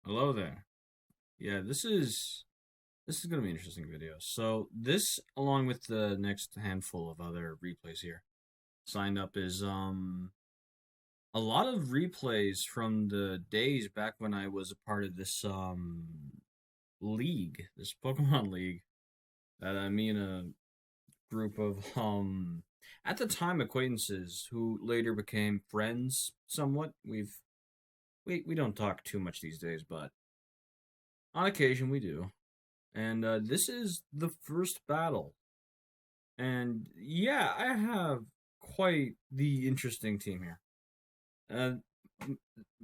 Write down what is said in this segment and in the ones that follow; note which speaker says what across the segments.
Speaker 1: Hello there. Yeah, this is gonna be an interesting video. So this, along with the next handful of other replays here, signed up is a lot of replays from the days back when I was a part of this league, this Pokemon League that me and a group of at the time acquaintances who later became friends somewhat. We don't talk too much these days, but on occasion we do. And this is the first battle. And yeah, I have quite the interesting team here.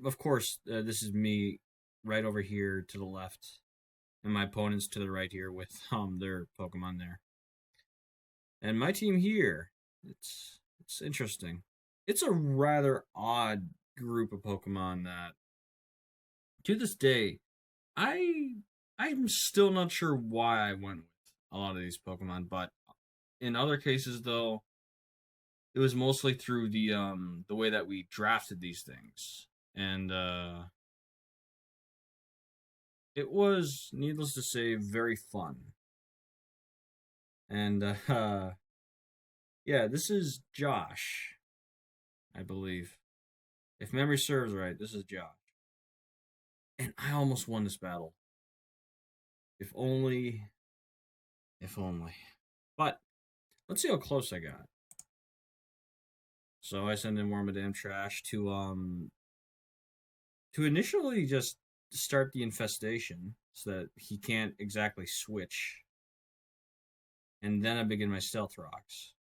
Speaker 1: Of course, this is me right over here to the left, and my opponents to the right here with their Pokemon there. And my team here, it's interesting. It's a rather odd group of Pokemon that, to this day, I I'm still not sure why I went with a lot of these Pokemon, but in other cases though, it was mostly through the way that we drafted these things. And it was, needless to say, very fun. And yeah, this is Josh, I believe. If memory serves right, this is Josh. And I almost won this battle. If only, if only. But let's see how close I got. So I send in Wormadam Trash to initially just start the infestation so that he can't exactly switch. And then I begin my Stealth Rocks.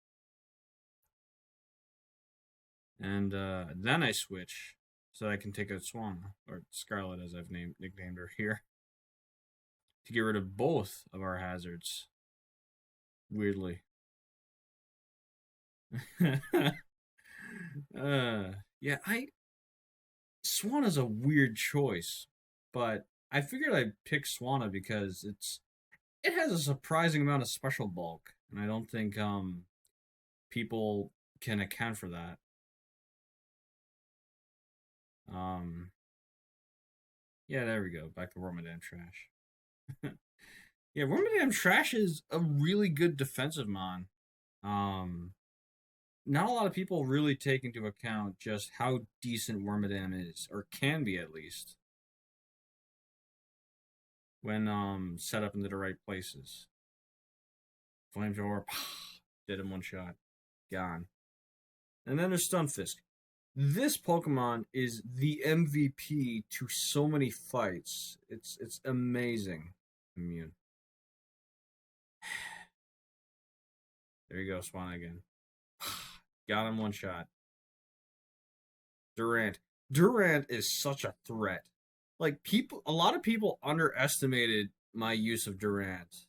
Speaker 1: And then I switch so that I can take out Swan, or Scarlet as I've nicknamed her here, to get rid of both of our hazards. Weirdly. Yeah, Swan is a weird choice, but I figured I'd pick Swanna because it has a surprising amount of special bulk, and I don't think people can account for that. Um, yeah, there we go. Back to Wormadam Trash. Yeah, Wormadam Trash is a really good defensive mon. Um, Not a lot of people really take into account just how decent Wormadam is, or can be at least, when set up into the right places. Flamethrower, did him one shot, gone. And then there's Stunfisk. This Pokemon is the MVP to so many fights. It's amazing. Immune. There you go, Swan again. Got him one shot. Durant. Durant is such a threat. Like a lot of people underestimated my use of Durant,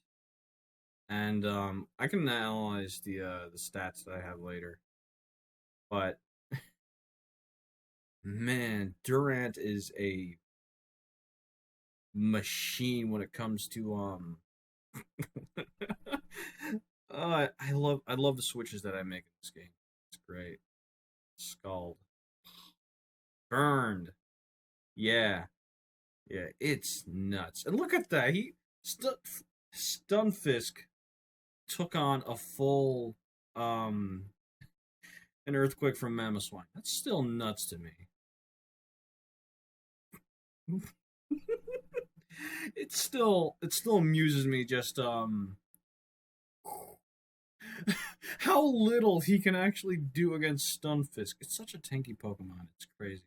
Speaker 1: and I can analyze the stats that I have later. But man, Durant is a machine when it comes to I love the switches that I make in this game. It's great. Scald. Burned. Yeah. Yeah, it's nuts. And look at that. Stunfisk took on a full an earthquake from Mamoswine. That's still nuts to me. it still amuses me just how little he can actually do against Stunfisk. It's such a tanky Pokemon. It's crazy.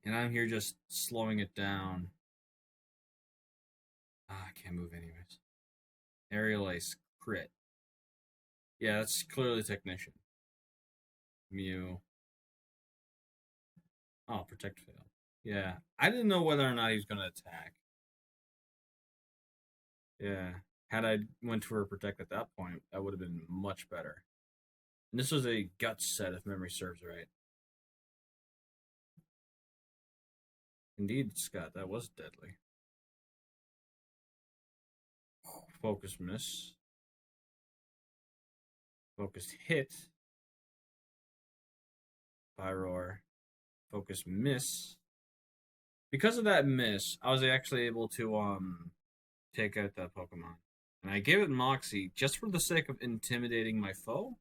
Speaker 1: And I'm here just slowing it down. Ah, I can't move anyways. Aerial Ace crit. Yeah, that's clearly Technician. Mew. Oh, Protect failed. Yeah, I didn't know whether or not he was going to attack. Yeah, had I went for a Protect at that point, that would have been much better. And this was a Guts set, if memory serves right. Indeed, Scott, that was deadly. Focus miss. Focused hit. Pyroar. Focus miss. because of that miss, I was actually able to take out that Pokemon. And I gave it Moxie just for the sake of intimidating my foe.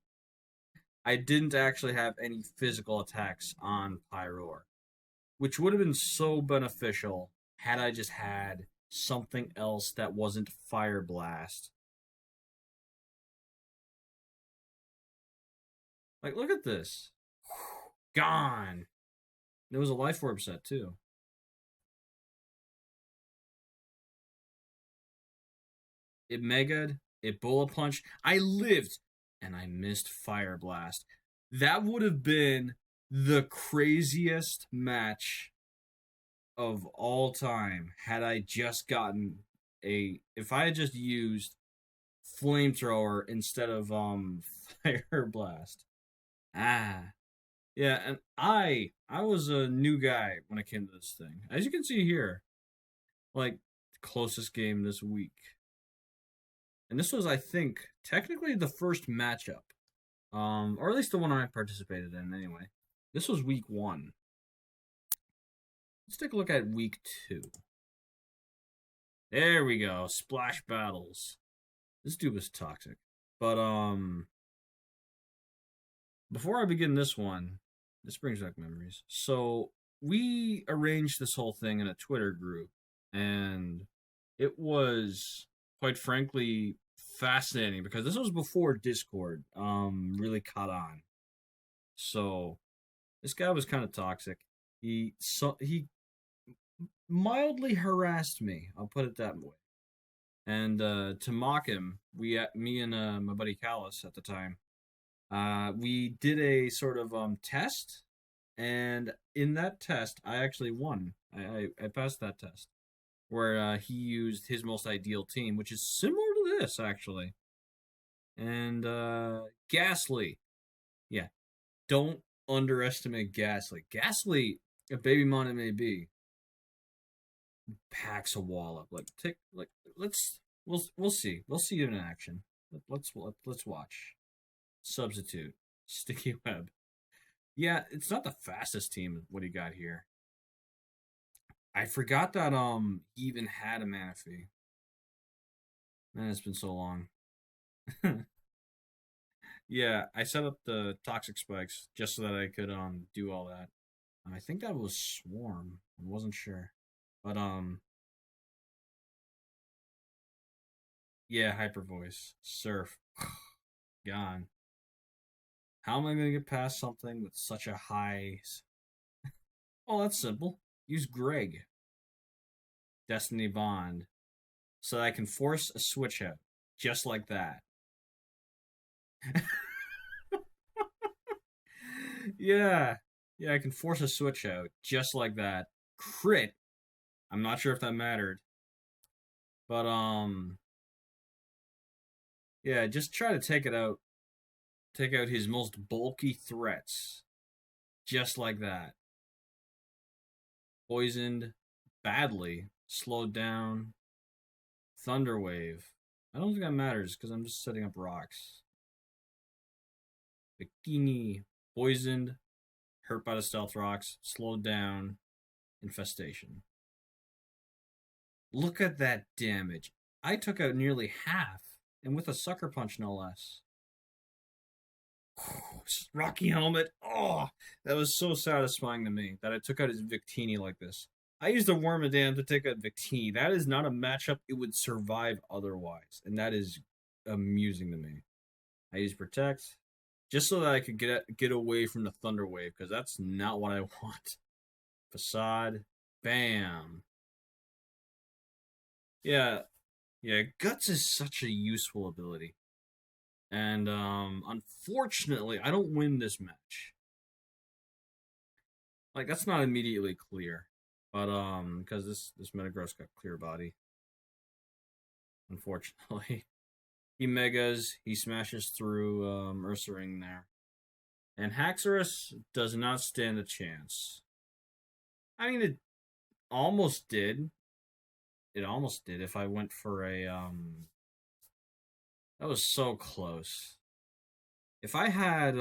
Speaker 1: I didn't actually have any physical attacks on Pyroar, which would have been so beneficial had I just had something else that wasn't Fire Blast. Like, look at this. Gone. There was a Life Orb set, too. It Mega'd, it Bullet Punch. I lived, and I missed Fire Blast. That would have been the craziest match of all time had I just gotten if I had just used Flamethrower instead of Fire Blast. Ah. Yeah, and I was a new guy when it came to this thing. As you can see here, like closest game this week. And this was, I think, technically the first matchup. Or at least the one I participated in anyway. This was week 1. Let's take a look at week 2. There we go. Splash battles. This dude was toxic. But before I begin this one, this brings back memories. So we arranged this whole thing in a Twitter group, and it was quite frankly fascinating because this was before Discord really caught on. So this guy was kind of toxic. He mildly harassed me. I'll put it that way. And to mock him, me and my buddy Callus at the time, we did a sort of test, and in that test, I actually won. I passed that test, where he used his most ideal team, which is similar to this actually. And Ghastly, yeah, don't underestimate Ghastly. Ghastly, a baby mon it may be, packs a wall up. We'll see it in action. Let's watch. Substitute Sticky Web. Yeah, it's not the fastest team. What he got here? I forgot that he even had a Manaphy. Man, it's been so long. Yeah, I set up the toxic spikes just so that I could do all that. I think that was Swarm. I wasn't sure, but yeah, Hyper Voice, Surf, gone. How am I gonna get past something with such a high? Oh, that's simple. Use Greg, Destiny Bond, so that I can force a switch out, just like that. Yeah, I can force a switch out, just like that. Crit. I'm not sure if that mattered, but yeah, just try to take it out. Take out his most bulky threats, just like that. Poisoned badly, slowed down. Thunderwave. I don't think that matters because I'm just setting up rocks. Bikini, poisoned, hurt by the stealth rocks, slowed down, infestation. Look at that damage. I took out nearly half, and with a sucker punch no less. Rocky Helmet. Oh, that was so satisfying to me that I took out his Victini like this. I used a Wormadam to take out Victini. That is not a matchup it would survive otherwise, and that is amusing to me. I used Protect just so that I could get away from the Thunder Wave because that's not what I want. Facade, bam. Yeah, Guts is such a useful ability. And unfortunately, I don't win this match. Like that's not immediately clear, but because this Metagross got clear body. Unfortunately, he megas, he smashes through Ursaring there, and Haxorus does not stand a chance. I mean, it almost did. It almost did if I went for a That was so close. If I had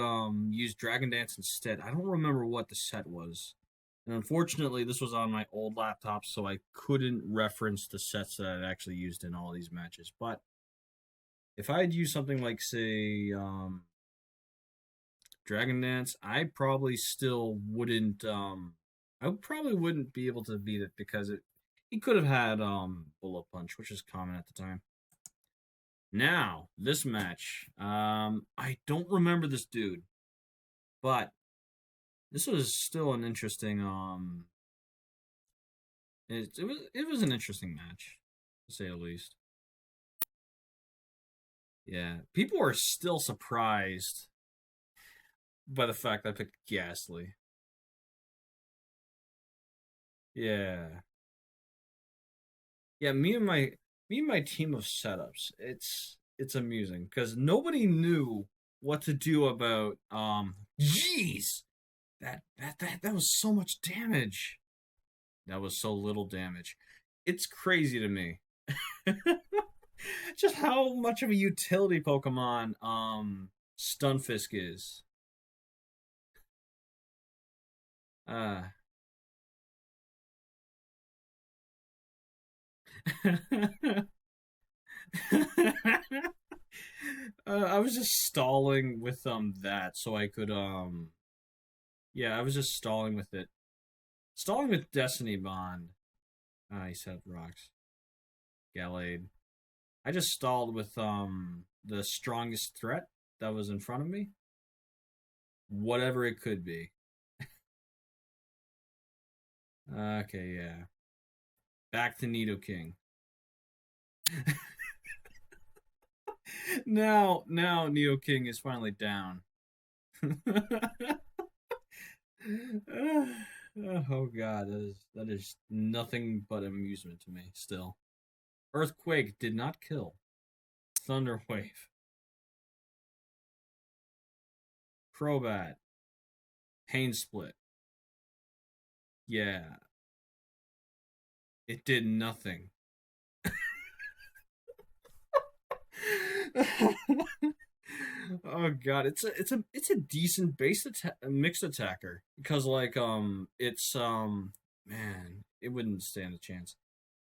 Speaker 1: used Dragon Dance instead, I don't remember what the set was. And unfortunately, this was on my old laptop, so I couldn't reference the sets that I'd actually used in all these matches. But if I had used something like, say, Dragon Dance, I probably still wouldn't. I probably wouldn't be able to beat it because he could have had Bullet Punch, which is common at the time. Now this match, I don't remember this dude, but this was still an interesting. It was an interesting match, to say the least. Yeah, people are still surprised by the fact that I picked Ghastly. Yeah, yeah. Me and my team of setups. It's amusing because nobody knew what to do about. Jeez, that was so much damage. That was so little damage. It's crazy to me. Just how much of a utility Pokemon Stunfisk is. Uh I was just stalling with that so I could yeah, I was just stalling with it. Stalling with Destiny Bond. He said rocks. Gallade. I just stalled with the strongest threat that was in front of me. Whatever it could be. Okay, yeah. Back to Nidoking. now Nidoking is finally down. Oh god, that is nothing but amusement to me still. Earthquake did not kill. Thunder Wave. Crobat. Pain Split. Yeah, it did nothing. Oh god, it's a decent mixed attacker because like it's man, it wouldn't stand a chance.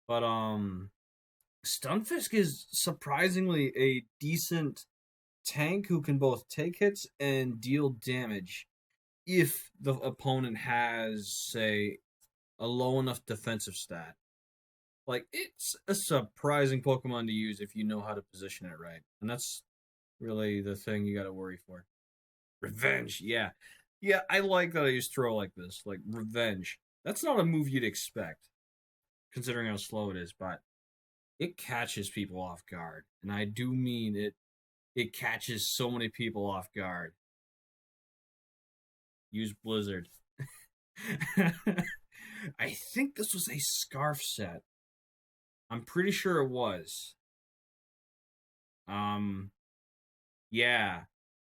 Speaker 1: But Stunfisk is surprisingly a decent tank who can both take hits and deal damage if the opponent has, say, a low enough defensive stat. Like, it's a surprising Pokemon to use if you know how to position it right. And that's really the thing you gotta worry for. Revenge, yeah. Yeah, I like that I use throw like this. Like, revenge. That's not a move you'd expect, considering how slow it is, but it catches people off guard. And I do mean it catches so many people off guard. Use Blizzard. I think this was a scarf set. I'm pretty sure it was. Um, yeah,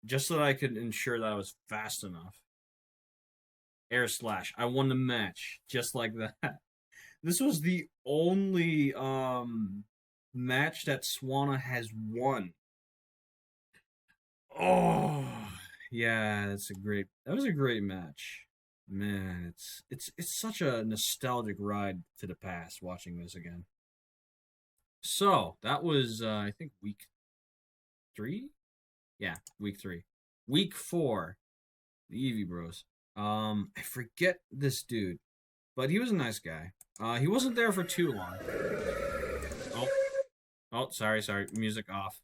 Speaker 1: just so that I could ensure that I was fast enough. Air Slash. I won the match just like that. This was the only match that Swanna has won. Oh, yeah, that was a great match. Man, it's such a nostalgic ride to the past watching this again. So that was I think week 3. Yeah, week 3. Week 4, the Eevee Bros. I forget this dude, but he was a nice guy. He wasn't there for too long. Oh, sorry, music off.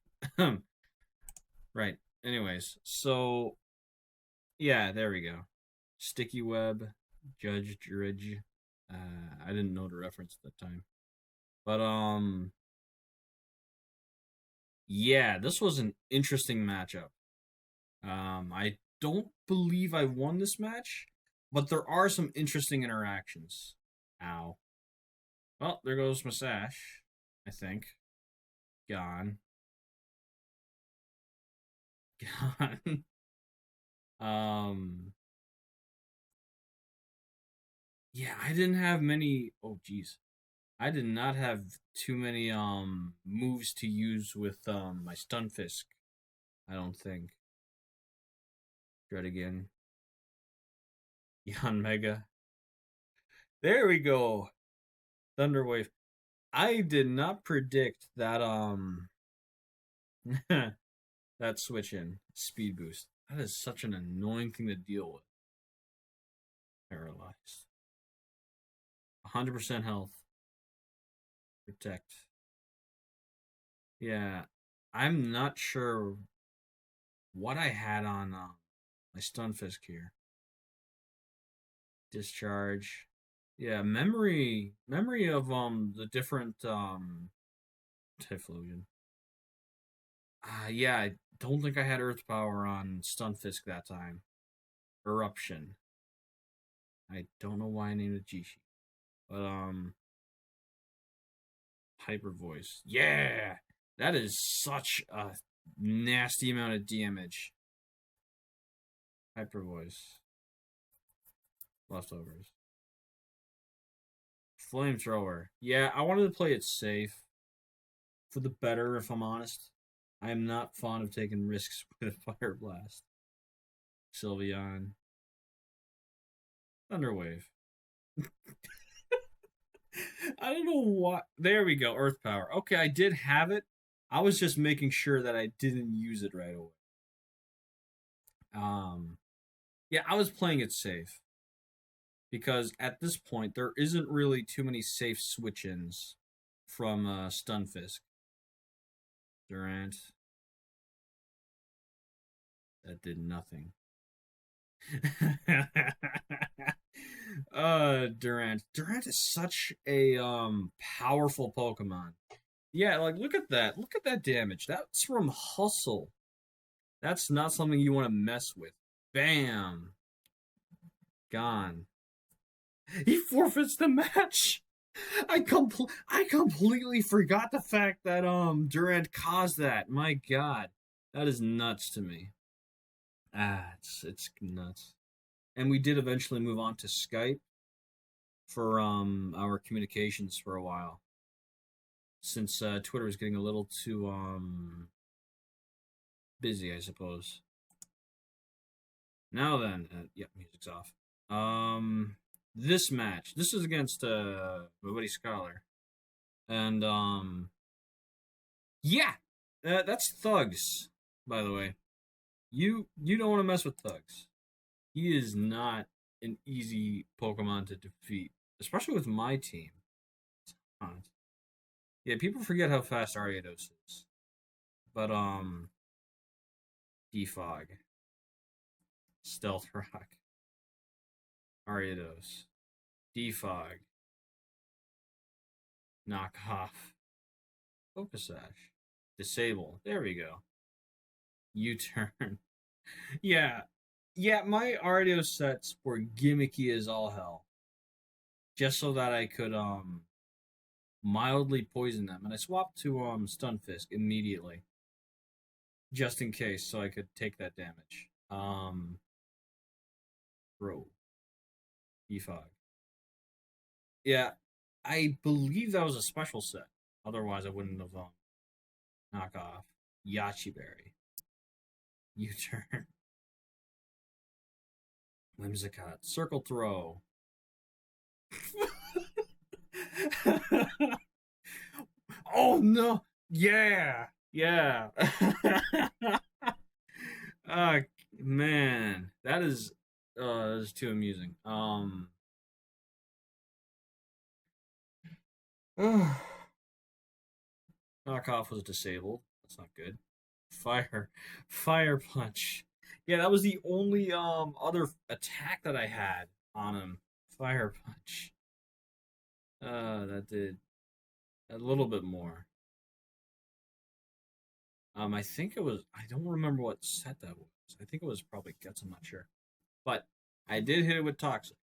Speaker 1: Right. Anyways, so yeah, there we go. Sticky Web, Judge Dredge. I didn't know the reference at the time, but yeah, this was an interesting matchup. I don't believe I won this match, but there are some interesting interactions. Ow. Well, there goes my sash. I think. Gone. Gone. um. Yeah, I didn't have many. Oh, jeez. I did not have too many moves to use with my Stunfisk. I don't think. Dread again. Yon Mega. There we go. Thunderwave. I did not predict that that switch in speed boost. That is such an annoying thing to deal with. Paralyzed. 100% health. Protect. Yeah. I'm not sure what I had on my Stunfisk here. Discharge. Yeah, memory of the different Typhlosion. Yeah, I don't think I had Earth Power on Stunfisk that time. Eruption. I don't know why I named it Jishi. But Hyper Voice. Yeah! That is such a nasty amount of damage. Hyper Voice. Leftovers. Flamethrower. Yeah, I wanted to play it safe. For the better, if I'm honest. I am not fond of taking risks with Fire Blast. Sylveon. Thunderwave. I don't know what. There we go. Earth Power. Okay, I did have it. I was just making sure that I didn't use it right away. Yeah, I was playing it safe because at this point there isn't really too many safe switch-ins from Stunfisk. Durant. That did nothing. Durant. Durant is such a powerful Pokemon. Yeah, like look at that. Look at that damage. That's from Hustle. That's not something you want to mess with. Bam. Gone. He forfeits the match. I completely forgot the fact that Durant caused that. My god. That is nuts to me. It's nuts. And we did eventually move on to Skype for our communications for a while. Since Twitter was getting a little too busy, I suppose. Now then, yep, music's off. This match. This is against my buddy Scholar. And yeah, that's Thugs, by the way. You don't want to mess with Thugs. He is not an easy Pokemon to defeat, especially with my team. Yeah, people forget how fast Ariados is. But Defog, Stealth Rock, Ariados, Defog, Knock Off, Focussash, Disable. There we go. U-turn. Yeah. Yeah, my Ariados sets were gimmicky as all hell. Just so that I could mildly poison them. And I swapped to Stunfisk immediately. Just in case, so I could take that damage. Bro. Defog. Yeah, I believe that was a special set. Otherwise, I wouldn't have knock off Yachi Berry. U-turn. Whimsicott. Circle throw. Oh no! Yeah, yeah. Man, that is too amusing. Knockoff was disabled. That's not good. Fire punch. Yeah, that was the only other attack that I had on him. Fire punch. That did a little bit more. I think it was. I don't remember what set that was. I think it was probably Guts. I'm not sure, but I did hit it with Toxic,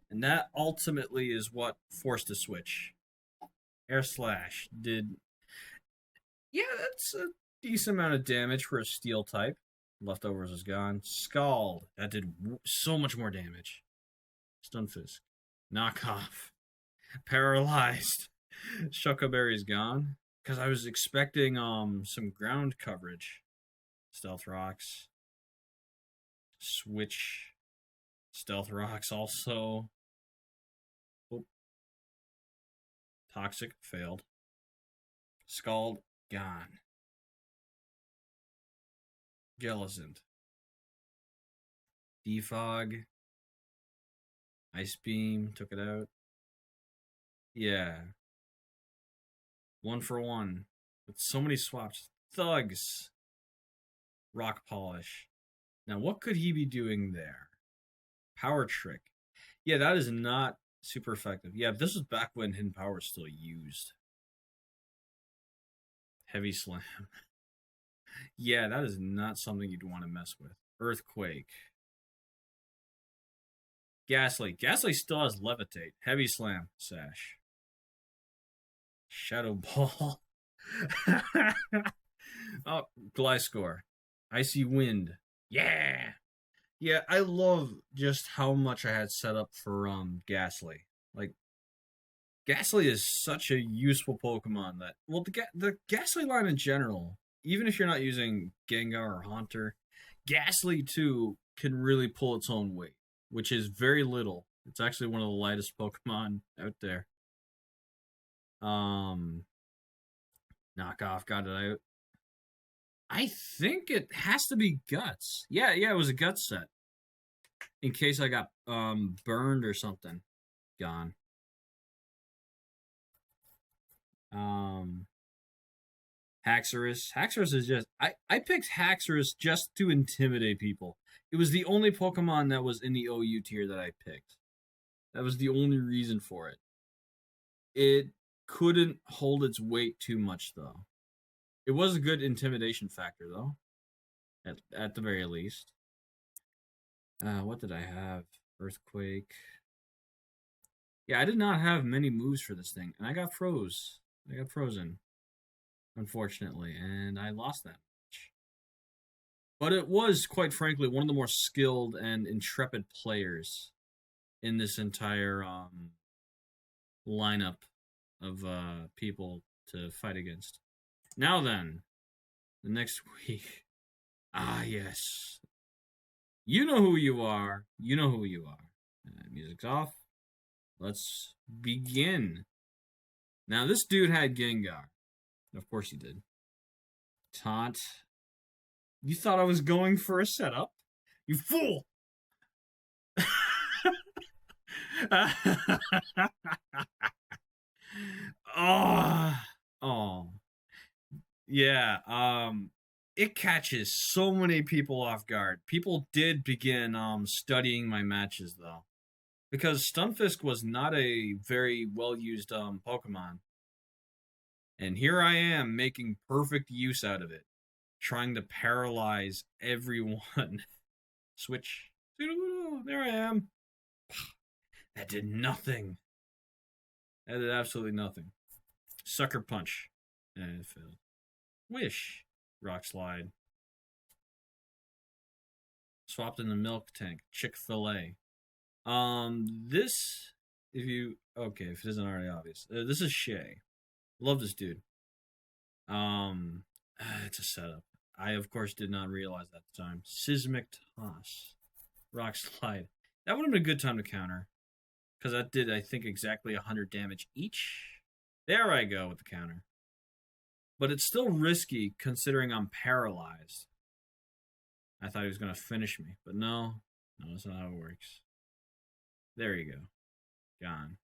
Speaker 1: and that ultimately is what forced the switch. Air Slash did. Yeah, that's a decent amount of damage for a Steel type. Leftovers is gone. Scald. That did so much more damage. Stunfisk. Knockoff. Paralyzed. Shuckleberry's gone. Because I was expecting some ground coverage. Stealth Rocks. Switch. Stealth Rocks also. Toxic, failed. Scald, gone. Jellicent. Defog. Ice Beam, took it out. Yeah. 1 for 1. With so many swaps. Thugs. Rock Polish. Now, what could he be doing there? Power Trick. Yeah, that is not super effective. Yeah, this was back when Hidden Power was still used. Heavy Slam. Yeah, that is not something you'd want to mess with. Earthquake. Ghastly. Ghastly still has Levitate. Heavy Slam. Sash. Shadow Ball. Oh, Gliscor. Icy Wind. Yeah. Yeah, I love just how much I had set up for Ghastly. Like, Ghastly is such a useful Pokemon that, well, the Ghastly line in general, even if you're not using Gengar or Haunter, Ghastly too can really pull its own weight, which is very little. It's actually one of the lightest Pokemon out there. Knockoff got it out. I think it has to be Guts. Yeah, it was a Guts set. In case I got burned or something. Gone. Haxorus. Haxorus is just I picked Haxorus just to intimidate people. It was the only Pokemon that was in the OU tier that I picked. That was the only reason for it. It couldn't hold its weight too much though. It was a good intimidation factor though. At the very least. What did I have? Earthquake. Yeah, I did not have many moves for this thing, and I got frozen, unfortunately, and I lost that match. But it was, quite frankly, one of the more skilled and intrepid players in this entire lineup of people to fight against. Now then, the next week. Ah, yes. You know who you are. You know who you are. Music's off. Let's begin. Now, this dude had Gengar. Of course he did. Taunt. You thought I was going for a setup? You fool! Oh. Yeah, it catches so many people off guard. People did begin studying my matches though. Because Stunfisk was not a very well used Pokemon. And here I am making perfect use out of it. Trying to paralyze everyone. Switch. There I am. That did nothing. That did absolutely nothing. Sucker Punch. And it failed. Wish. Rock Slide. Swapped in the milk tank. Chick-fil-A. This, if it isn't already obvious, this is Shay. Love this dude. It's a setup. I, of course, did not realize that at the time. Seismic Toss. Rock Slide. That would have been a good time to counter. Because that did, I think, exactly 100 damage each. There I go with the counter. But it's still risky considering I'm paralyzed. I thought he was going to finish me. But no. No, that's not how it works. There you go. Gone.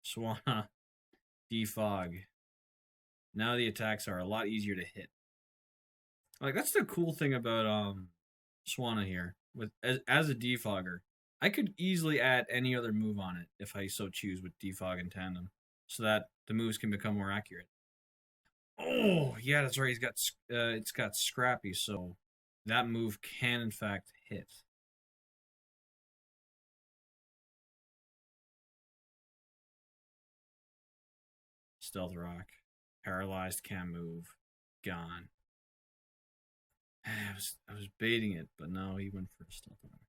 Speaker 1: Swana. Defog. Now the attacks are a lot easier to hit. Like, that's the cool thing about Swana here. With as a defogger, I could easily add any other move on it if I so choose with defog in tandem, so that the moves can become more accurate. Oh, yeah, that's right. It's got Scrappy, so that move can in fact hit. Stealth Rock. Paralyzed, can't move. Gone. I was baiting it, but no, he went for a Stealth Rock.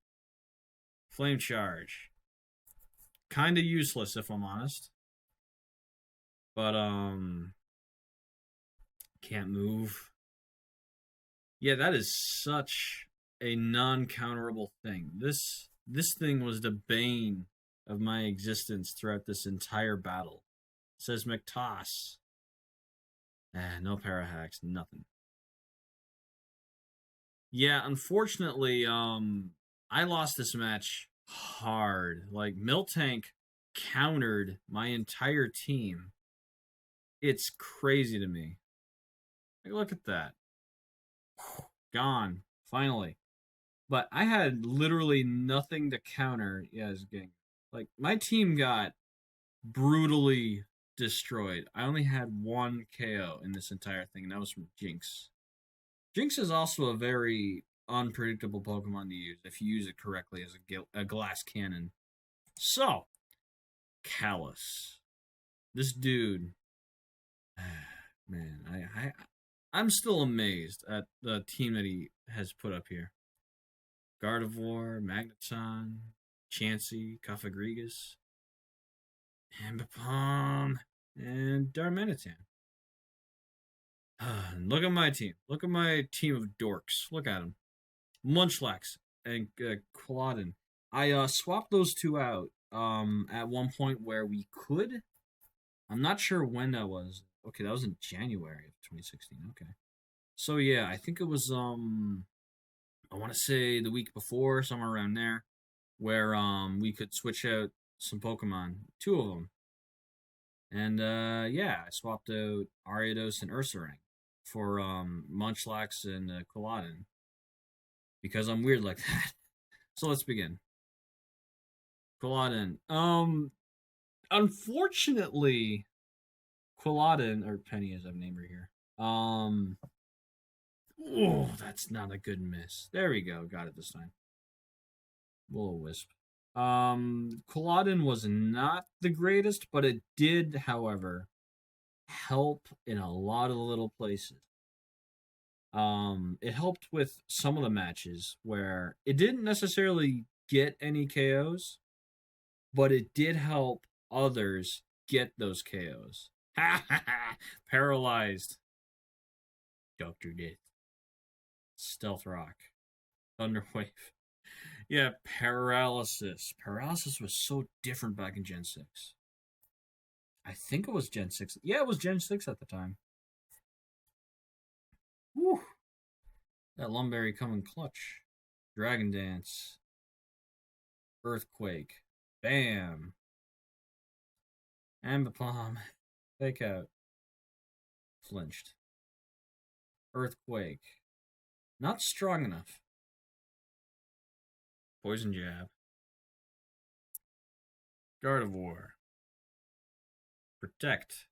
Speaker 1: Flame Charge. Kinda useless if I'm honest. But can't move. Yeah, that is such a non-counterable thing. This thing was the bane of my existence throughout this entire battle. Seismic Toss. No Parahacks, nothing. Yeah, unfortunately, I lost this match hard. Like, Miltank countered my entire team. It's crazy to me. Like, look at that. Gone. Finally. But I had literally nothing to counter. Yeah, it's getting like my team got brutally destroyed. I only had one KO in this entire thing, and that was from Jinx. Jinx is also a very unpredictable Pokemon to use if you use it correctly as a glass cannon. So, Callus. This dude, man, I'm still amazed at the team that he has put up here. Gardevoir, Magneton, Chansey, Cofagrigus, Ambipom, and Darmanitan. Look at my team. Look at my team of dorks. Look at them. Munchlax and Quilladin. I swapped those two out at one point where we could. I'm not sure when that was. Okay, that was in January of 2016. Okay. So yeah, I think it was I want to say the week before, somewhere around there, where we could switch out some Pokemon, two of them. And yeah, I swapped out Ariados and Ursaring for Munchlax and Quilladin because I'm weird like that. So let's begin. Quilladin. Unfortunately, Quilladin or Penny as I've named her here. Oh, that's not a good miss. There we go. Got it this time. Will-O-Wisp. Quilladin was not the greatest, but it did, however, help in a lot of the little places. It helped with some of the matches where it didn't necessarily get any KOs, but it did help others get those KOs. Paralyzed. Dr. Death. Stealth Rock. Thunderwave. Yeah, Paralysis. Paralysis was so different back in Gen 6. I think it was Gen 6. Yeah, it was Gen 6 at the time. Whew. That Lumberry coming clutch. Dragon Dance. Earthquake. Bam. Ambipom. Fake out. Flinched. Earthquake. Not strong enough. Poison Jab. Gardevoir. Protect.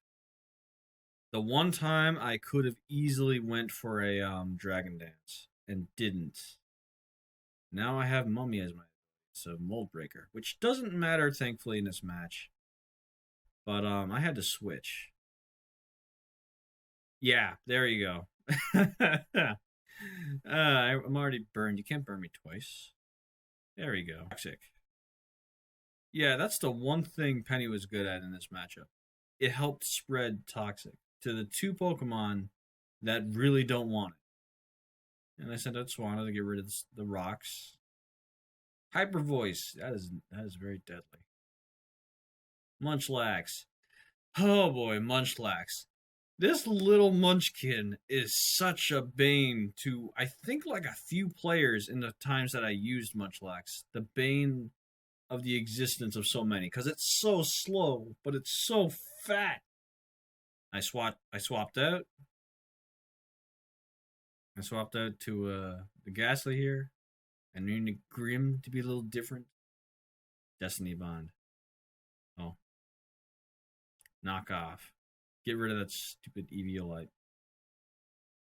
Speaker 1: The one time I could have easily went for a Dragon Dance and didn't. Now I have Mummy as my so Mold Breaker, which doesn't matter thankfully in this match. But I had to switch. Yeah, there you go. I'm already burned. You can't burn me twice. There we go. Toxic. Yeah, that's the one thing Penny was good at in this matchup. It helped spread Toxic to the two Pokemon that really don't want it. And I sent out Swanna to get rid of the rocks. Hyper Voice. That is very deadly. Munchlax. Oh boy, Munchlax. This little munchkin is such a bane to, I think, like a few players in the times that I used Munchlax. The bane of the existence of so many. Because it's so slow, but it's so fat. I swapped out. I swapped out to the Ghastly here. I need Grim to be a little different. Destiny Bond. Oh. Knock off. Get rid of that stupid Eviolite.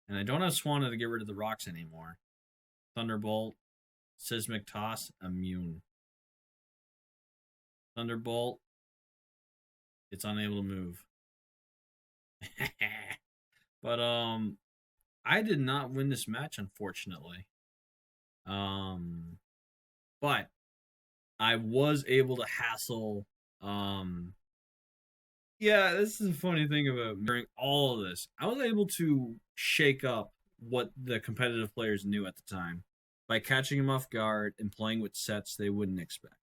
Speaker 1: And I don't have Swanna to get rid of the rocks anymore. Thunderbolt. Seismic Toss. Immune. Thunderbolt. It's unable to move. But I did not win this match, unfortunately. But I was able to hassle yeah, this is a funny thing about during all of this. I was able to shake up what the competitive players knew at the time by catching them off guard and playing with sets they wouldn't expect.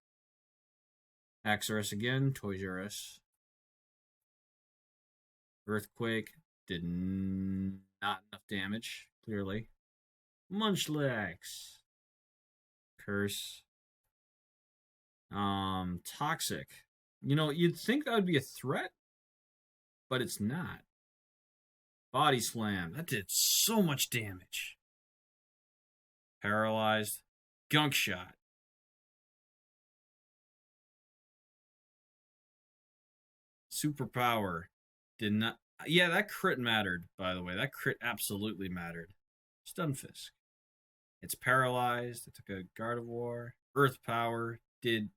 Speaker 1: Axorus again, Toys R Us. Earthquake did not enough damage, clearly. Munchlax. Curse. Toxic. You know, you'd think that would be a threat, but it's not. Body Slam. That did so much damage. Paralyzed. Gunk Shot. Superpower. Did not. Yeah, that crit mattered, by the way. That crit absolutely mattered. Stunfisk. It's paralyzed. It took a Gardevoir. Earth Power. Did.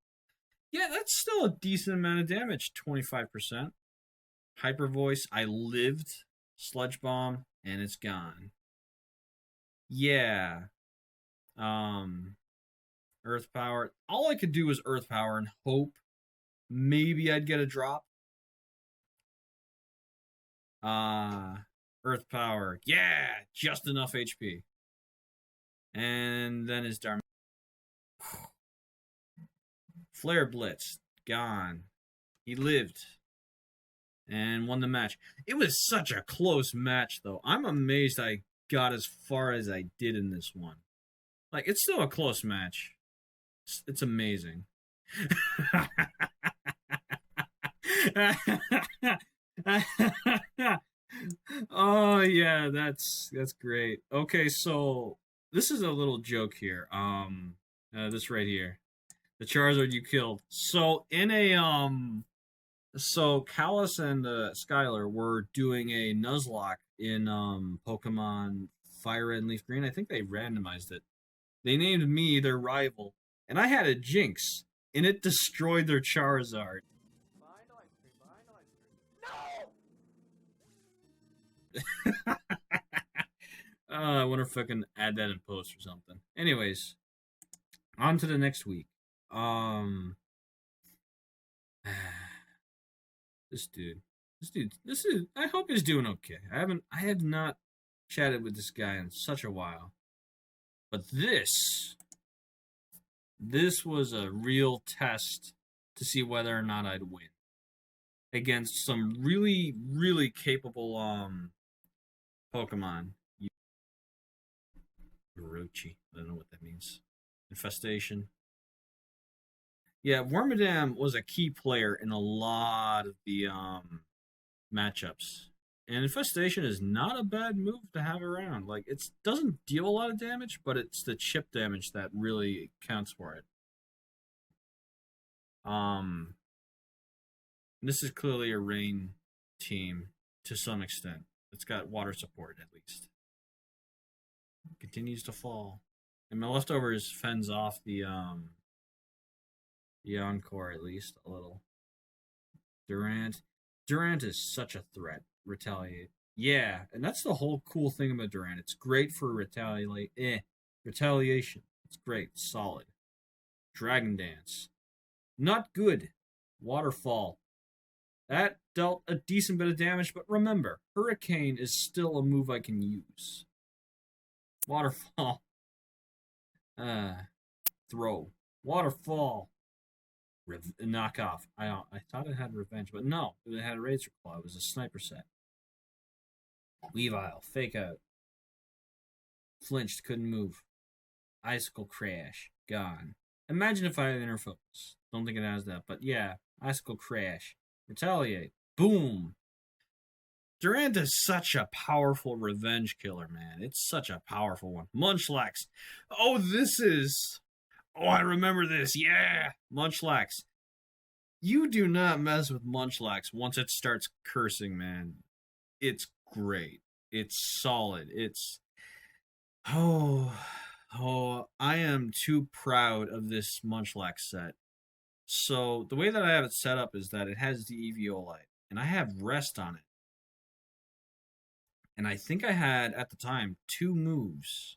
Speaker 1: Yeah, that's still a decent amount of damage. 25%. Hyper Voice. I lived. Sludge Bomb. And it's gone. Yeah. Earth Power. All I could do was Earth Power and hope maybe I'd get a drop. Earth Power. Yeah, just enough HP. And then his Darm. Flare Blitz. Gone. He lived. And won the match. It was such a close match, though. I'm amazed I got as far as I did in this one. Like, it's still a close match. It's amazing. Oh yeah, that's great. Okay, so this is a little joke here. This right here, the Charizard you killed. So in a so Callus and Skylar were doing a Nuzlocke in Pokemon Fire Red and Leaf Green. I think they randomized it. They named me their rival, and I had a Jinx, and it destroyed their Charizard. I wonder if I can add that in post or something. Anyways, on to the next week. This dude. I hope he's doing okay. I have not chatted with this guy in such a while. But this was a real test to see whether or not I'd win against some really, really capable Pokemon. Orochi. I don't know what that means. Infestation. Yeah, Wormadam was a key player in a lot of the matchups. And Infestation is not a bad move to have around. Like, it doesn't deal a lot of damage, but it's the chip damage that really counts for it. This is clearly a rain team to some extent. It's got water support at least. It continues to fall. And my leftovers fends off the Encore at least a little. Durant is such a threat. Retaliate. Yeah, and that's the whole cool thing about Durant. It's great for retaliation. It's great. Solid. Dragon Dance. Not good. Waterfall. That dealt a decent bit of damage, but remember, Hurricane is still a move I can use. Waterfall. Throw. Waterfall. Knockoff. I thought it had Revenge, but no. It had a Razor Claw. It was a sniper set. Weavile. Fake Out. Flinched. Couldn't move. Icicle Crash. Gone. Imagine if I had Inner Focus. Don't think it has that, but yeah. Icicle Crash. Retaliate. Boom. Durant is such a powerful revenge killer, man. It's such a powerful one. Munchlax. Oh, I remember this. Yeah. Munchlax. You do not mess with Munchlax once it starts cursing, man. It's great. It's solid. I am too proud of this Munchlax set. So the way that I have it set up is that it has the Eviolite, and I have Rest on it. And I think I had, at the time, 2 moves.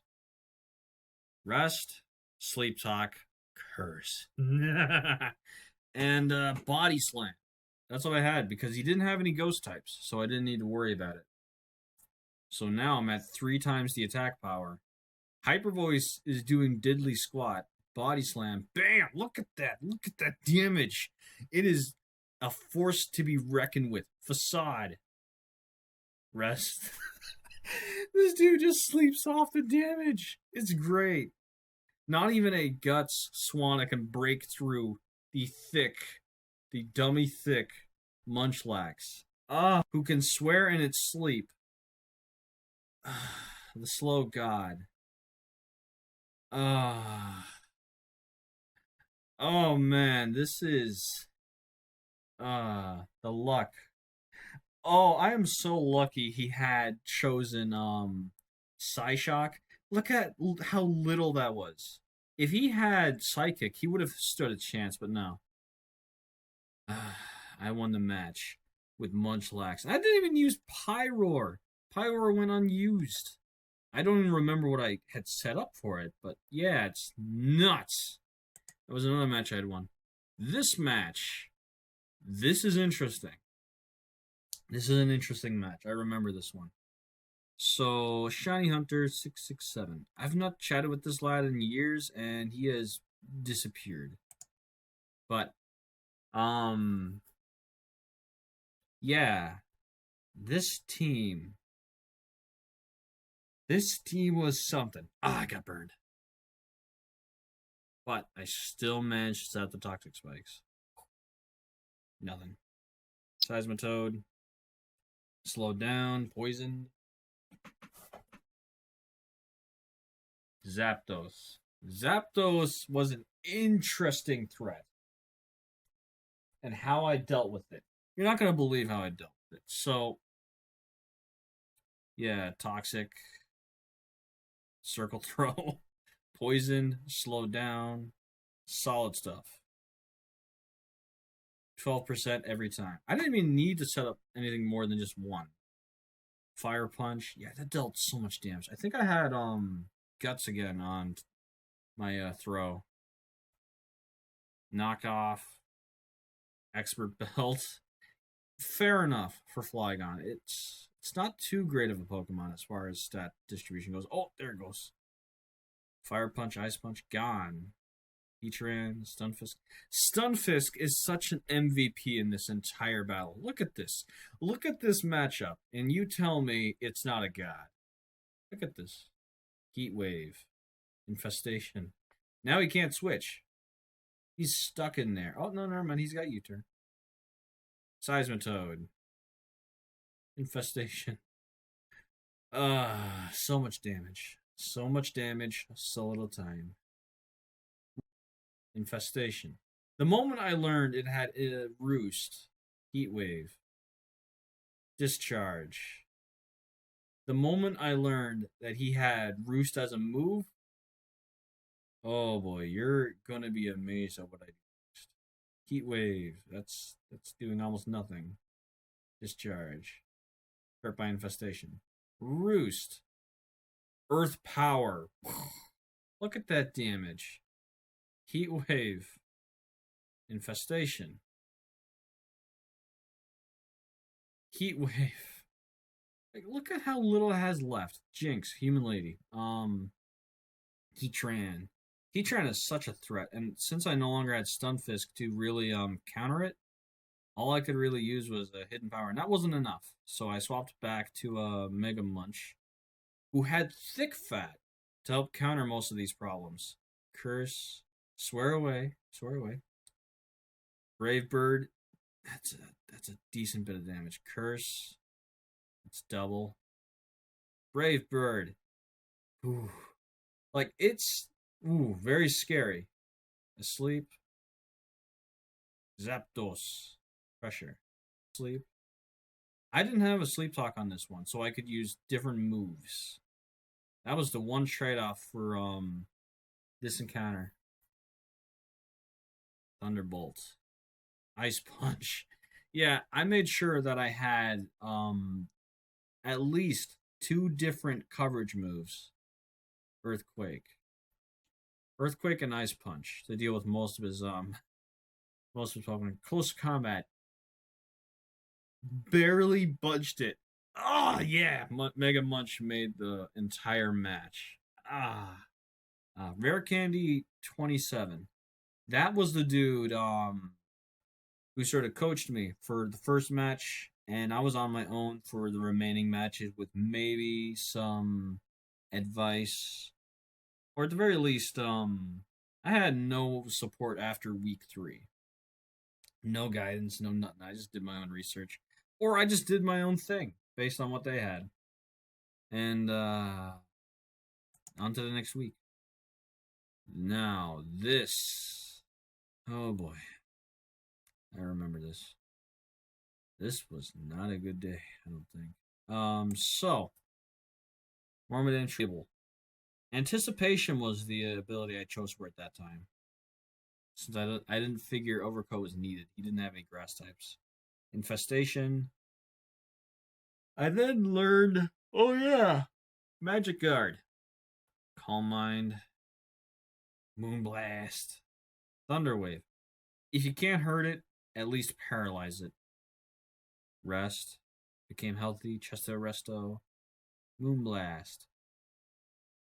Speaker 1: Rest, Sleep Talk, Curse. And Body Slam. That's what I had, because he didn't have any ghost types, so I didn't need to worry about it. So now I'm at 3 times the attack power. Hyper Voice is doing diddly squat. Body Slam. Bam! Look at that. Look at that damage. It is a force to be reckoned with. Facade. Rest. This dude just sleeps off the damage. It's great. Not even a Guts Swanna can break through the dummy thick Munchlax. Who can swear in its sleep. The slow god. Oh man, this is the luck. Oh, I am so lucky he had chosen Psyshock. Look at how little that was. If he had Psychic, he would have stood a chance, but no. I won the match with Munchlax. I didn't even use Pyroar. Pyroar went unused. I don't even remember what I had set up for it, but yeah, it's nuts. That was another match I had won. This match, this is interesting. This is an interesting match. I remember this one. So, Shiny Hunter 667. I've not chatted with this lad in years, and he has disappeared. But, yeah. This team was something. I got burned. But I still managed to set up the Toxic Spikes. Nothing. Seismitoad. Slowed down. Poisoned. Zapdos. Zapdos was an interesting threat. And how I dealt with it. You're not going to believe how I dealt with it. So, yeah, Toxic. Circle Throw. Poisoned. Slowed down. Solid stuff. 12% every time. I didn't even need to set up anything more than just one. Fire Punch. Yeah, that dealt so much damage. I think I had Guts again on my throw. Knockoff. Expert Belt. Fair enough for Flygon. It's not too great of a Pokemon as far as stat distribution goes. Oh, there it goes. Fire Punch, Ice Punch, gone. Heatran, Stunfisk. Stunfisk is such an MVP in this entire battle. Look at this. Look at this matchup, and you tell me it's not a god. Look at this. Heat Wave. Infestation. Now he can't switch. He's stuck in there. Oh, no, never mind. He's got U-turn. Seismitoad. Infestation. So much damage. So much damage, so little time. Infestation. The moment I learned it had a Roost, Heat Wave, Discharge. The moment I learned that he had Roost as a move, oh boy, you're gonna be amazed at what I do next. Heat Wave. That's doing almost nothing. Discharge. Hurt by Infestation. Roost. Earth Power. Look at that damage. Heat Wave. Infestation. Heat Wave. Like, look at how little it has left. Jinx, Human Lady. Heatran. Heatran is such a threat, and since I no longer had Stunfisk to really counter it, all I could really use was a Hidden Power, and that wasn't enough. So I swapped back to Mega Munch, who had Thick Fat to help counter most of these problems. Curse. Swear away. Brave Bird. That's a decent bit of damage. Curse. It's double. Brave Bird. Ooh. Like, it's very scary. Asleep. Zapdos. Pressure. Sleep. I didn't have a sleep talk on this one, so I could use different moves. That was the one trade-off for this encounter. Thunderbolt. Ice Punch. Yeah, I made sure that I had at least 2 different coverage moves. Earthquake. Earthquake and Ice Punch to deal with most of his Pokemon. Close combat. Barely budged it. Oh yeah, Mega Munch made the entire match. Rare Candy 27. That was the dude who sort of coached me for the first match, and I was on my own for the remaining matches with maybe some advice, or at the very least, I had no support after week 3. No guidance, no nothing. I just did my own research, or I just did my own thing based on what they had, and on to the next week. Now this, oh boy, I remember this. This was not a good day, I don't think. So, Marmaduke Tribble. Anticipation was the ability I chose for at that time. Since I didn't figure Overcoat was needed. He didn't have any grass types. Infestation. I then learned, oh yeah, Magic Guard. Calm Mind. Moonblast. Thunderwave. If you can't hurt it, at least paralyze it. Rest. Became healthy. Chesto Resto. Moonblast.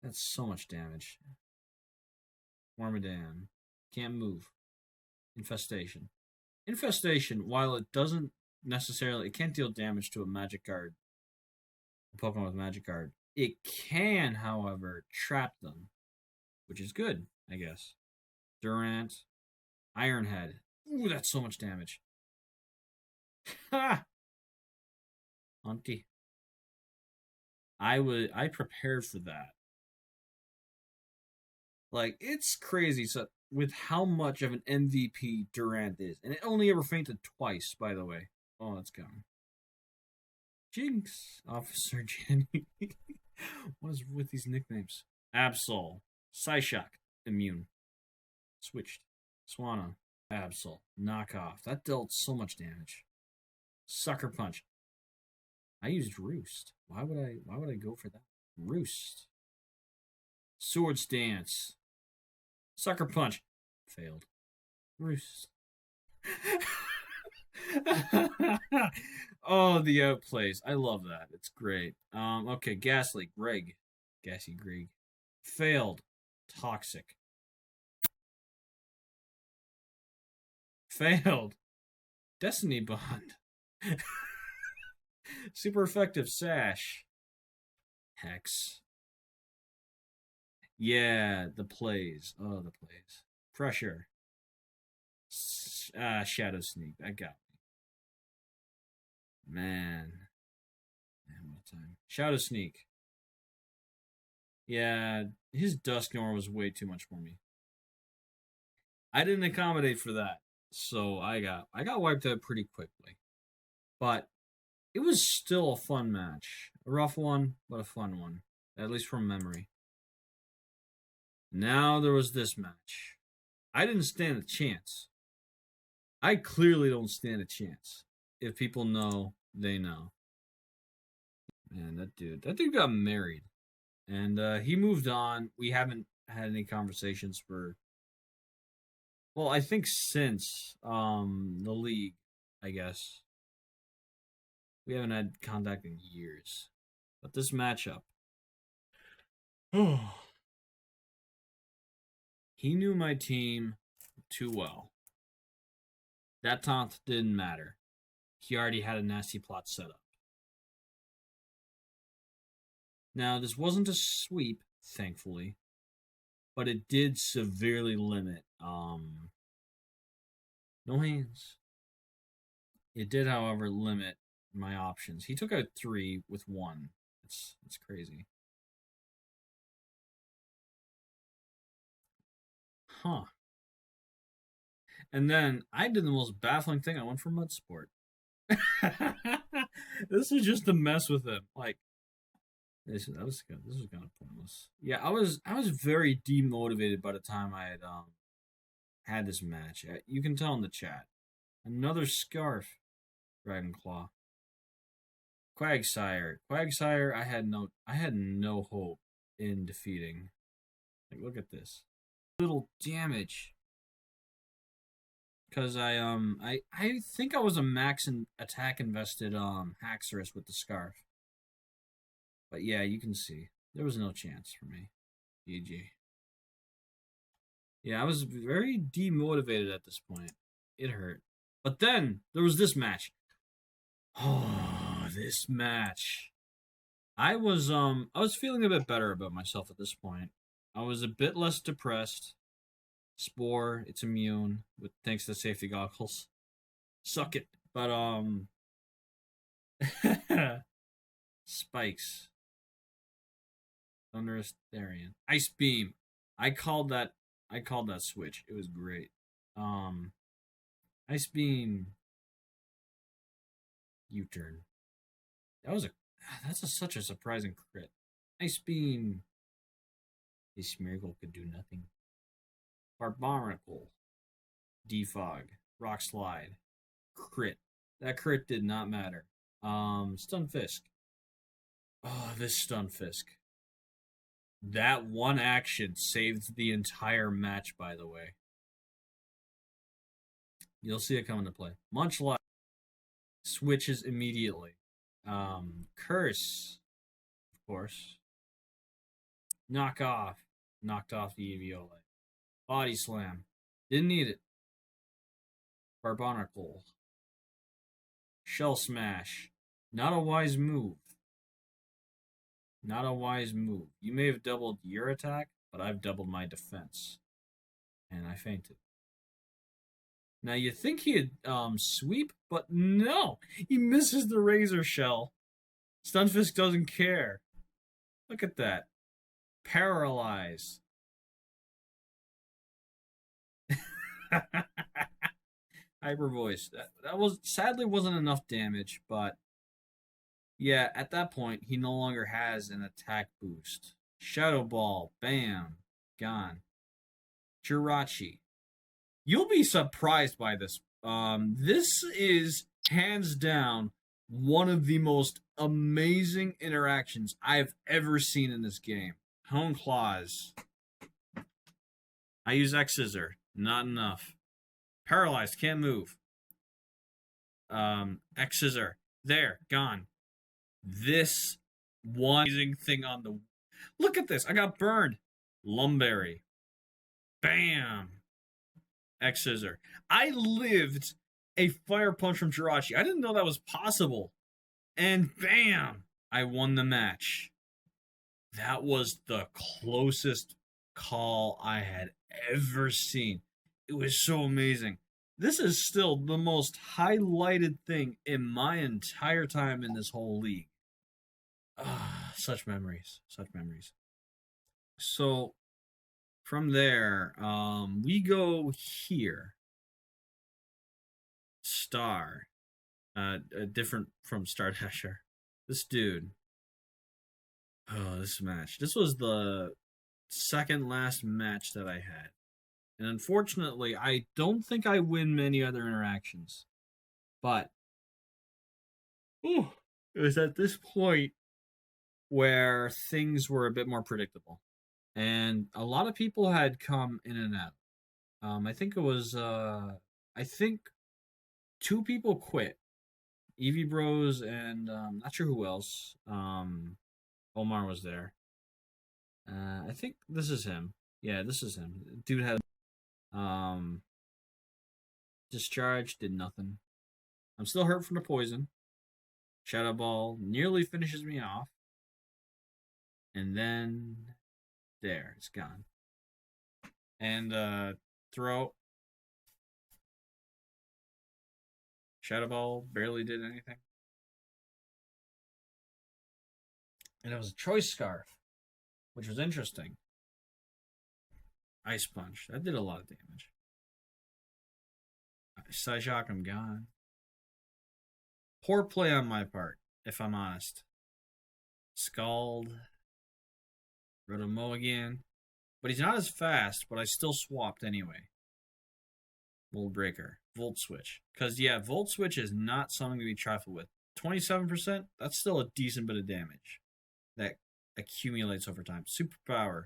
Speaker 1: That's so much damage. Wormadam. Can't move. Infestation. Infestation, while it doesn't necessarily, it can't deal damage to a Magic Guard, a Pokemon with Magic Guard. It can, however, trap them, which is good, I guess. Durant. Ironhead. Ooh, that's so much damage. Ha! Auntie. I prepared for that. Like, it's crazy so with how much of an MVP Durant is. And it only ever fainted twice, by the way. Oh, that's gone. Jinx. Officer Jenny. What is with these nicknames? Absol. Psyshock. Immune. Switched. Swanna. Absol. Knockoff. That dealt so much damage. Sucker Punch. I used Roost. Why would I go for that? Roost. Swords Dance. Sucker Punch. Failed. Roost. Oh, the outplays. I love that. It's great. Okay, Ghastly. Greg. Gassy Greg. Failed. Toxic. Failed. Destiny Bond. Super effective Sash. Hex. Yeah, the plays. Oh, the plays. Pressure. Shadow Sneak. That got me. Man. What time? Shadow Sneak. Yeah, his Dusknoir was way too much for me. I didn't accommodate for that, so I got wiped out pretty quickly. But it was still a fun match. A rough one, but a fun one. At least from memory. Now there was this match. I didn't stand a chance. I clearly don't stand a chance. If people know, they know. Man, that dude got married. And he moved on. We haven't had any conversations for, well, I think since the league, I guess. We haven't had contact in years. But this matchup. Oh. He knew my team too well. That taunt didn't matter. He already had a nasty plot set up. Now, this wasn't a sweep, thankfully, but it did severely limit no hands. It did, however, limit my options. He took out 3 with 1. It's crazy. Huh. And then I did the most baffling thing. I went for Mud Sport. This is just to mess with him. Like, this was kind of pointless. Yeah, I was very demotivated by the time I had this match. You can tell in the chat. Another Scarf, Dragonclaw. Quagsire. I had no hope in defeating. Like, look at this. Little damage. Because I think I was a max attack invested Haxorus with the Scarf. But yeah, you can see. There was no chance for me. GG. Yeah, I was very demotivated at this point. It hurt. But then there was this match. Oh, this match. I was feeling a bit better about myself at this point. I was a bit less depressed. Spore, it's immune with thanks to safety goggles. Suck it. But spikes. Thunderous Therian. Ice beam. I called that switch. It was great. Um Ice beam. U-turn. Such a surprising crit. Ice beam. This miracle could do nothing. Barbarical. Defog. Rock slide. Crit. That crit did not matter. Stun Fisk. Oh, this Stun Fisk. That one action saved the entire match, by the way. You'll see it come into play. Munchlax switches immediately. Curse, of course. Knock off. Knocked off the Eviole. Body slam. Didn't need it. Barbarical. Shell smash. Not a wise move. Not a wise move. You may have doubled your attack, but I've doubled my defense. And I fainted. Now you think he'd sweep, but no! He misses the Razor Shell. Stunfisk doesn't care. Look at that. Paralyze. Hyper voice. That was sadly wasn't enough damage, but yeah, at that point he no longer has an attack boost. Shadow Ball, bam, gone. Jirachi. You'll be surprised by this. This is hands down one of the most amazing interactions I've ever seen in this game. Hone Claws. I use X Scissor. Not enough. Paralyzed. Can't move. X Scissor. There. Gone. This one amazing thing on the... Look at this. I got burned. Lumberry. Bam. X Scissor. I lived a fire punch from Jirachi. I didn't know that was possible. And bam. I won the match. That was the closest call I had ever seen. It was so amazing. This is still the most highlighted thing in my entire time in this whole league. Such memories. Such memories. So, from there, we go here. Star. Different from Star Dasher. This dude. Oh, this match. This was the second last match that I had. And unfortunately, I don't think I win many other interactions. But it was at this point where things were a bit more predictable. And a lot of people had come in and out. I think it was, I think two people quit. Eevee Bros and not sure who else. Omar was there. I think this is him. Yeah, this is him. Dude had discharge, did nothing. I'm still hurt from the poison. Shadow Ball nearly finishes me off. And then there, it's gone. And throw. Shadow Ball barely did anything. And it was a choice scarf, which was interesting. Ice Punch. That did a lot of damage. Psyshock, I'm gone. Poor play on my part, if I'm honest. Scald. Rotomo again. But he's not as fast, but I still swapped anyway. Mold Breaker. Volt Switch. Because, yeah, Volt Switch is not something to be trifled with. 27%, that's still a decent bit of damage that accumulates over time. Superpower.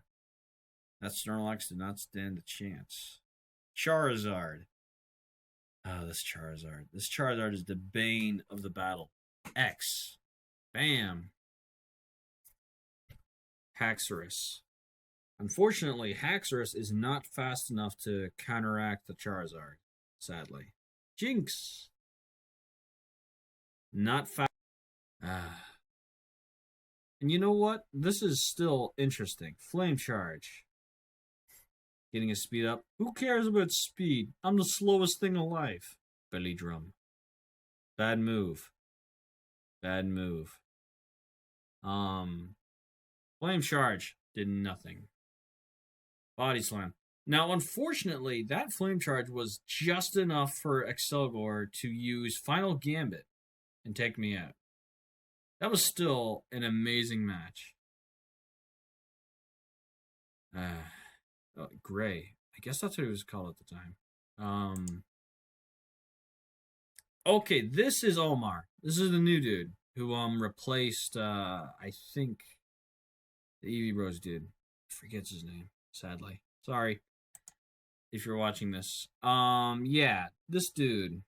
Speaker 1: That Snorlax did not stand a chance. Charizard. Oh, this Charizard. This Charizard is the bane of the battle. X. Bam. Haxorus. Unfortunately, Haxorus is not fast enough to counteract the Charizard, sadly. Jinx. Not fast. Ah. And you know what? This is still interesting. Flame Charge. Getting his speed up. Who cares about speed? I'm the slowest thing alive. Belly Drum. Bad move. Bad move. Flame Charge did nothing. Body Slam. Now, unfortunately, that Flame Charge was just enough for Excelgor to use Final Gambit and take me out. That was still an amazing match. Gray. I guess that's what it was called at the time. Okay, this is Omar. This is the new dude who replaced I think the Eevee Bros dude. Forgets his name, sadly. Sorry if you're watching this. Yeah, this dude.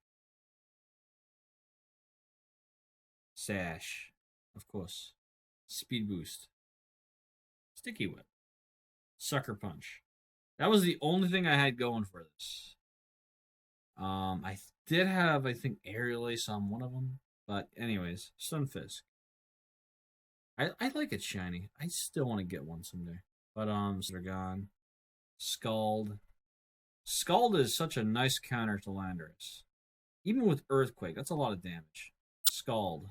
Speaker 1: Sash, of course. Speed Boost. Sticky Whip. Sucker Punch. That was the only thing I had going for this. I did have, I think, Aerial Ace on one of them. But anyways, Stunfisk. I like it shiny. I still want to get one someday. But they're gone. Scald. Scald is such a nice counter to Landorus. Even with Earthquake, that's a lot of damage. Scald.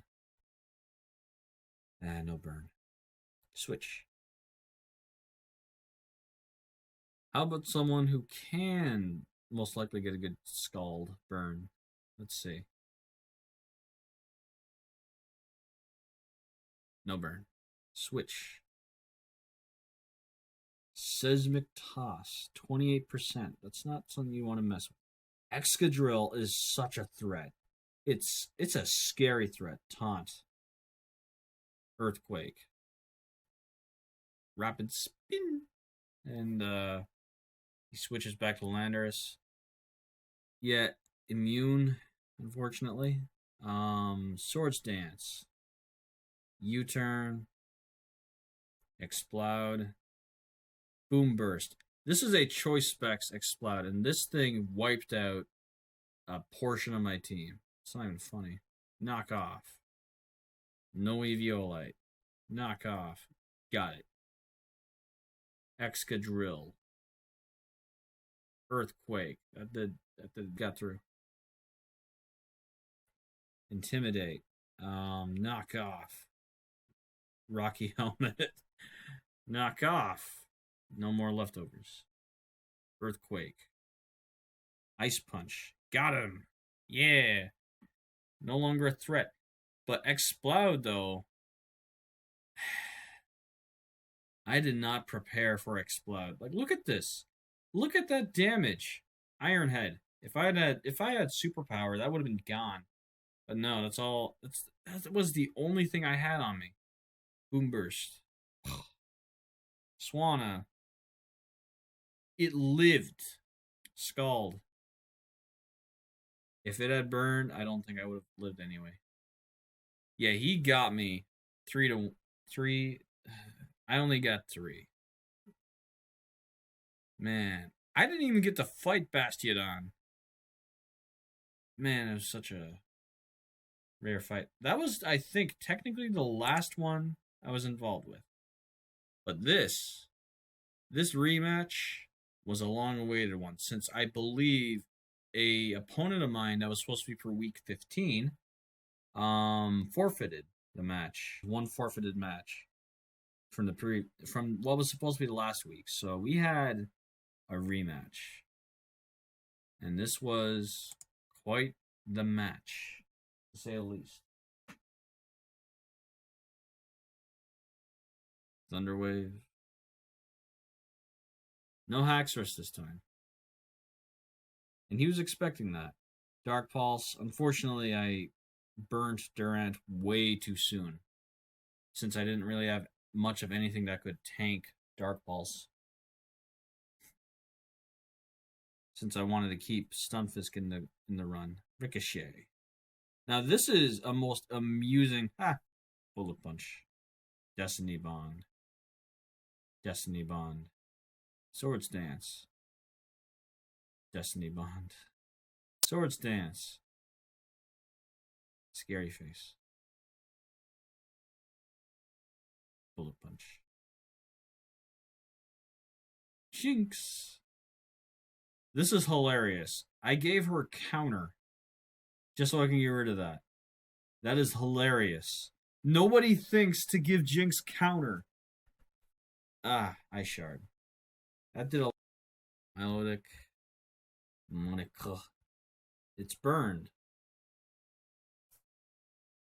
Speaker 1: No burn. Switch. How about someone who can most likely get a good Scald burn? Let's see. No burn. Switch. Seismic Toss. 28%. That's not something you want to mess with. Excadrill is such a threat. It's a scary threat. Taunt. Earthquake. Rapid Spin. And he switches back to Landorus. Yeah, immune, unfortunately. Swords Dance. U-turn. Explode. Boom Burst. This is a Choice Specs Explode, and this thing wiped out a portion of my team. It's not even funny. Knock off. No Eviolite. Knock off. Got it. Excadrill. Earthquake. That got through. Intimidate. Knock off. Rocky Helmet. Knock off. No more leftovers. Earthquake. Ice Punch. Got him. Yeah. No longer a threat. But Explode, though. I did not prepare for Explode. Like, look at this. Look at that damage. Iron Head. If I had superpower, that would have been gone. But no, that was the only thing I had on me. Boom Burst. Swanna. It lived. Scald. If it had burned, I don't think I would have lived anyway. Yeah, he got me 3-3. I only got 3. Man, I didn't even get to fight Bastiodon. Man, it was such a rare fight. That was, I think, technically the last one I was involved with. But this rematch was a long-awaited one, since I believe a opponent of mine that was supposed to be for week 15 forfeited the match. One forfeited match from what was supposed to be the last week. So we had a rematch. And this was quite the match, to say the least. Thunderwave. No Haxorus this time. And he was expecting that. Dark Pulse. Unfortunately, I burnt Durant way too soon, since I didn't really have much of anything that could tank Dark Pulse. Since I wanted to keep Stunfisk in the run. Ricochet. Now this is a most amusing Bullet Punch. Destiny Bond. Destiny Bond. Swords Dance. Destiny Bond. Swords Dance. Scary face. Bullet Punch. Jinx. This is hilarious. I gave her a counter just so I can get rid of that. That is hilarious. Nobody thinks to give Jinx counter. Ah, Ice Shard. That did a melodic. Monica. It's burned.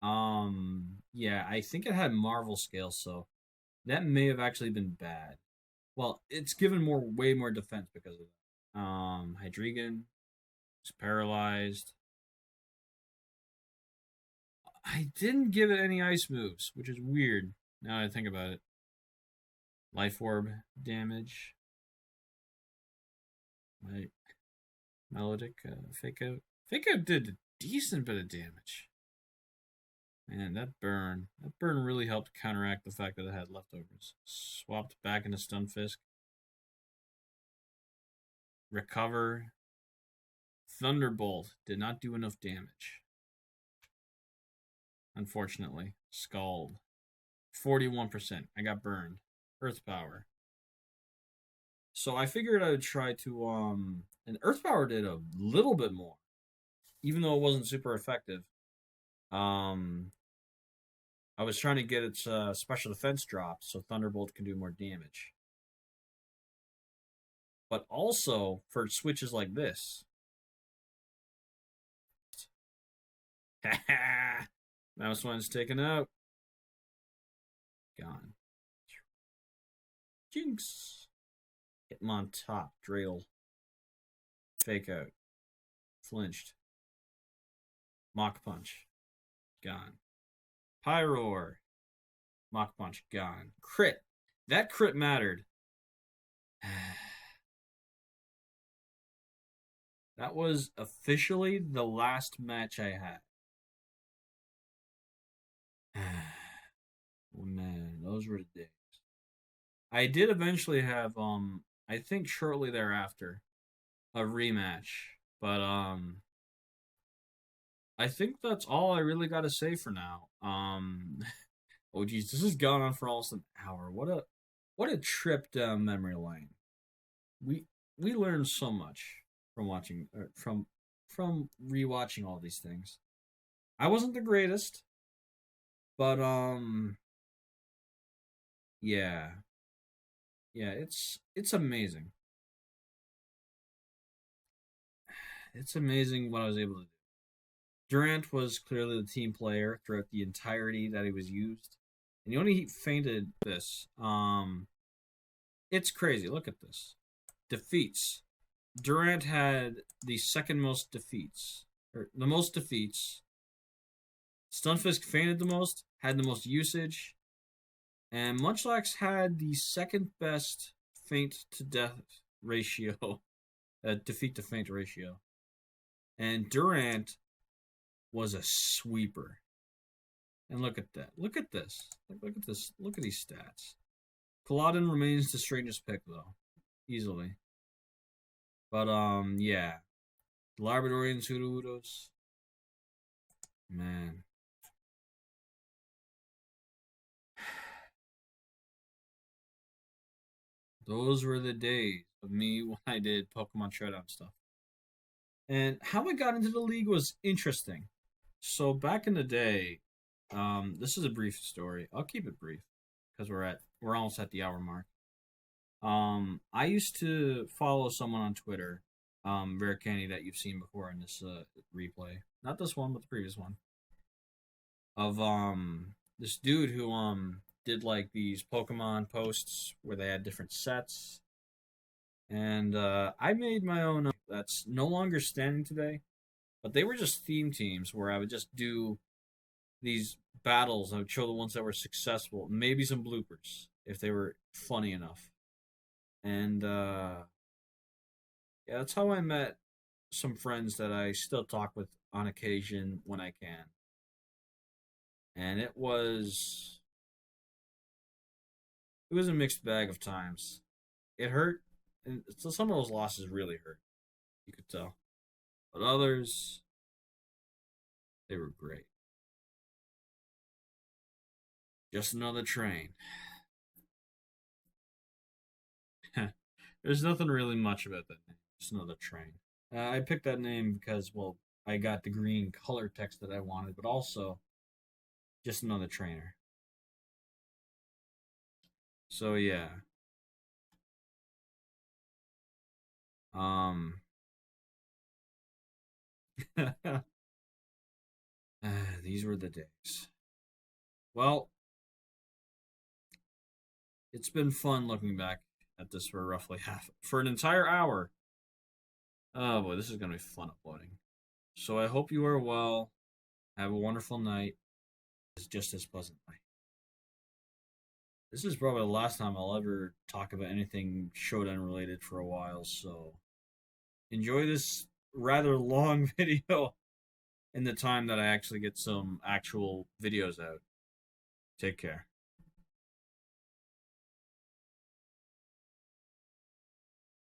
Speaker 1: Yeah, I think it had Marvel scale, so that may have actually been bad. Well, it's given way more defense because of that. Hydreigon is paralyzed. I didn't give it any ice moves, which is weird now I think about it. Life Orb damage. My Melodic Fake Out. Fake Out did a decent bit of damage. Man, that burn really helped counteract the fact that it had leftovers. Swapped back into Stunfisk. Recover. Thunderbolt did not do enough damage. Unfortunately. Scald. 41%. I got burned. Earth Power. So I figured I would try to and Earth Power did a little bit more. Even though it wasn't super effective. I was trying to get its special defense dropped so Thunderbolt can do more damage. But also for switches like this. Mouse one's taken out. Gone. Jinx. Hitmontop. Dreidel. Fake Out. Flinched. Mach Punch. Gone. Pyroar. Mach Punch. Gone. Crit. That crit mattered. That was officially the last match I had. Oh man, those were the days. I did eventually have I think shortly thereafter a rematch, but I think that's all I really got to say for now. Oh geez, this has gone on for almost an hour. What a trip down memory lane. We learned so much from watching from rewatching all these things. I wasn't the greatest, but yeah. Yeah, it's amazing. It's amazing what I was able to do. Durant was clearly the team player throughout the entirety that he was used. And he only fainted this. It's crazy. Look at this. Defeats. Durant had the second most defeats. Or the most defeats. Stunfisk fainted the most, had the most usage. And Munchlax had the second best faint to death ratio. Defeat to faint ratio. And Durant was a sweeper. And look at that. Look at this. Look at this. Look at these stats. Culloden remains the strangest pick, though. Easily. But, yeah. Labradorian Sudowoodos. Man. Those were the days of me when I did Pokemon Showdown stuff. And how I got into the league was interesting. So back in the day, this is a brief story. I'll keep it brief because we're almost at the hour mark. I used to follow someone on Twitter, Rare Candy, that you've seen before in this replay. Not this one, but the previous one. Of this dude who did like these Pokemon posts where they had different sets. And I made my own that's no longer standing today. But they were just theme teams where I would just do these battles. I would show the ones that were successful, maybe some bloopers if they were funny enough. And yeah, that's how I met some friends that I still talk with on occasion when I can. And it was a mixed bag of times. It hurt, and so some of those losses really hurt. You could tell. But others, they were great. Just another train. There's nothing really much about that name. Just another train. I picked that name because, well, I got the green color text that I wanted, but also just another trainer. So yeah. Um these were the days. Well, it's been fun looking back at this for roughly for an entire hour. Oh boy, this is gonna be fun uploading. So I hope you are well. Have a wonderful night. It's just as pleasant night. This is probably the last time I'll ever talk about anything Shodan related for a while, so enjoy this rather long video in the time that I actually get some actual videos out. Take care.